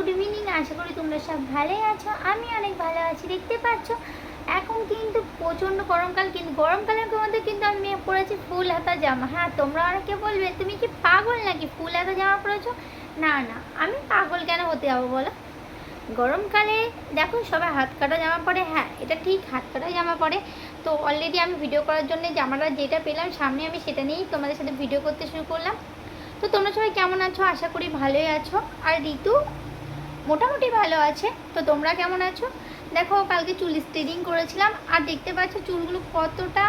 Good evening. আশা করি তোমরা সব ভালোই আছো, আমি অনেক ভালো আছি। দেখতে পাচ্ছ এখন কিন্তু প্রচণ্ড গরমকাল, কিন্তু গরমকালের মধ্যে কিন্তু আমি পরেছি ফুল হাতা জামা। হ্যাঁ, তোমরা অনেকে বলবে তুমি কি পাগল নাকি ফুল হাতা জামা পরেছো? না না, আমি পাগল কেন হতে যাবো বলো। গরমকালে দেখো সবাই হাত কাটা জামা পরে, হ্যাঁ এটা ঠিক, হাত কাটা জামা পরে। তো অলরেডি আমি ভিডিও করার জন্য জামাটা যেটা পেলাম সামনে, আমি সেটা নিয়েই তোমাদের সাথে ভিডিও করতে শুরু করলাম। তো তোমরা সবাই কেমন আছো? আশা করি ভালোই আছো। আর ঋতু মোটামুটি ভালো আছে। তো তোমরা কেমন আছো? দেখো কালকে চুল স্ট্রেটিং করেছিলাম, আর দেখতে পাচ্ছ চুলগুলো কতটা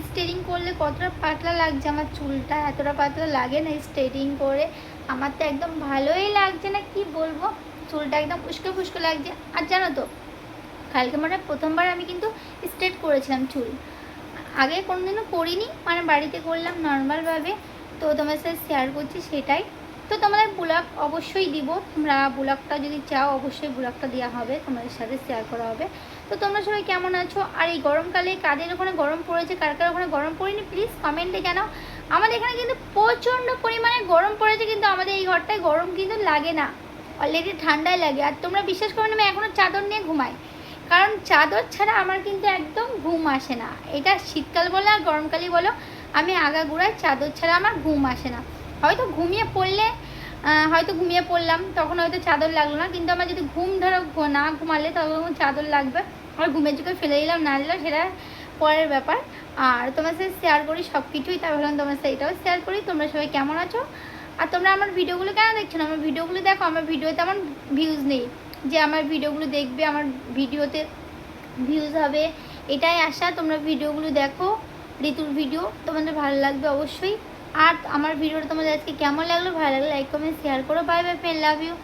স্ট্রেটিং করলে কতটা পাতলা লাগছে। আমার চুলটা এতটা পাতলা লাগে না স্ট্রেটিং করে, আমার তো একদম ভালোই লাগছে না, কি বলবো, চুলটা একদম উস্কো ফুস্কো লাগছে। আর জানো তো কালকে মানে প্রথমবার আমি কিন্তু স্ট্রেট করেছিলাম চুল, আগে কোনোদিনও করিনি, মানে বাড়িতে করলাম নর্মালভাবে। তো তোমার সাথে শেয়ার করছি সেটাই। তো তোমাদের ব্লগ অবশ্যই দিব, তোমরা ব্লগটা যদি চাও অবশ্যই ব্লগটা দেওয়া হবে, তোমাদের সাথে শেয়ার করা হবে। তো তোমরা সবাই কেমন আছো? আর এই গরমকালে কাদের ওখানে গরম পড়েছে, কার কার ওখানে গরম পড়েনি প্লিজ কমেন্টে জানাও। আমাদের এখানে কিন্তু প্রচণ্ড পরিমাণে গরম পড়েছে, কিন্তু আমাদের এই ঘরটায় গরম কিন্তু লাগে না, অলরেডি ঠান্ডাই লাগে। আর তোমরা বিশ্বাস করো না, আমি এখনও চাদর নিয়ে ঘুমাই, কারণ চাদর ছাড়া আমার কিন্তু একদম ঘুম আসে না। এটা শীতকাল বলো আর গরমকালই বলো, আমি আগাগোড়ায় চাদর ছাড়া আমার ঘুম আসে না। হয়তো ঘুমিয়ে পড়লে হয়তো ঘুমিয়ে পড়লাম, তখন হয়তো চাদর লাগলো না, কিন্তু আমার যদি ঘুম ধরো না ঘুমালে তখন চাদর লাগবে। আর ঘুমের চোখে ফেলে দিলাম না দিলাম সেটা পরের ব্যাপার। আর তোমার সাথে শেয়ার করি সব কিছুই, তাই ভাবলাম তোমার সাথে এটাও শেয়ার করি। তোমরা সবাই কেমন আছো? আর তোমরা আমার ভিডিওগুলো কেন দেখছো না? আমার ভিডিওগুলো দেখো, আমার ভিডিওতে আমার ভিউজ নেই যে আমার ভিডিওগুলো দেখবে, আমার ভিডিওতে ভিউজ হবে, এটাই আশা। তোমরা ভিডিওগুলো দেখো, ঋতুর ভিডিও তোমাদের ভালো লাগবে অবশ্যই। আর আমার ভিডিওটা তোমাদের আজকে কেমন লাগলো, ভালো লাগলে লাইক কমেন্ট শেয়ার করো। Bye bye friend, love you.